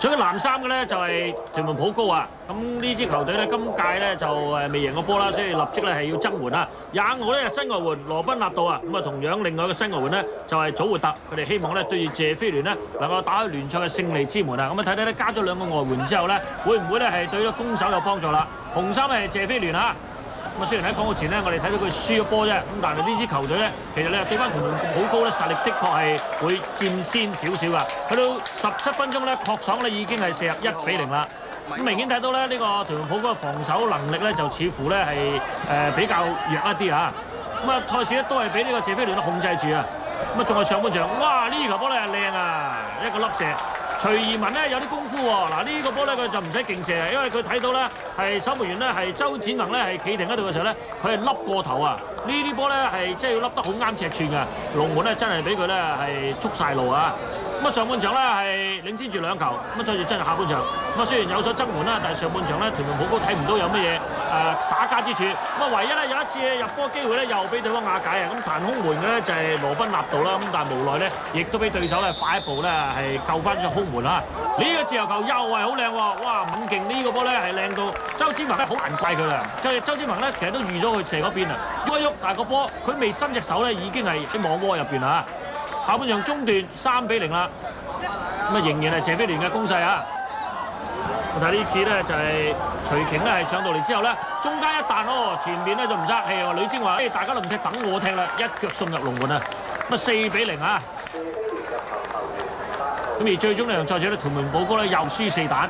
着緊藍衫嘅咧就係屯門普高啊！咁呢支球隊咧今屆咧就未贏過波啦，所以立即咧係要增援啦。廿號咧新外援羅賓納道啊，咁啊同樣另外一個新外援咧就係祖活特，佢哋希望咧對住謝菲聯呢能夠打開聯賽嘅勝利之門啊！咁啊睇睇咧加咗兩個外援之後咧，會唔會咧係對咗攻守有幫助啦？紅衫係謝菲聯啊！咁啊雖然喺廣告前咧，我哋睇到佢輸咗波啫，咁但係呢支球隊咧，其實咧對翻屯門好高咧，實力的確係會佔先少少噶。去到17分鐘咧，確爽咧已經係41-0啦。咁明顯睇到咧，呢個屯門普高嘅防守能力咧，就似乎咧係比較弱一啲啊。咁啊賽事咧都係俾呢個謝菲聯控制住啊。咁啊仲係上半場，哇！呢球波咧係靚啊，一個粒射。徐怡文咧有啲功夫喎，嗱呢個波咧佢就唔使勁射，因為佢睇到咧係守門員咧係周展宏咧係企停喺度嘅時候咧，佢係凹過頭啊！呢啲波咧係即係要凹得好啱尺寸㗎，龍門咧真係俾佢咧係捉晒路啊！咁啊上半場咧係領先住2球，咁啊再住真係下半場，咁啊雖然有所增援啦，但係上半場咧屯門普高睇唔到有乜嘢耍家之處，咁啊唯一咧有一次入波機會咧又俾對方瓦解啊！咁彈空門嘅咧就係羅賓納道啦，咁但係無奈咧亦都俾對手咧快一步咧係救翻咗空門啦！呢個自由球又係好靚喎，哇猛勁呢個波咧係靚到周展宏咧好難怪佢啦，即係周展宏咧其實都預咗佢射嗰邊啊，喐一喐，但係個波佢未伸隻手咧已經係喺網窩入邊啦。下半場中段3-0啦，咁啊仍然係謝菲聯嘅攻勢啊！我睇呢次咧就係徐瓊咧係上到嚟之後咧，中間一彈哦，前面咧就唔爭氣喎。呂晶話：誒大家都唔踢，等我踢啦！一腳送入龍門啊！咁啊4-0啊！咁而最終呢場賽事咧，屯門普高咧又輸4蛋。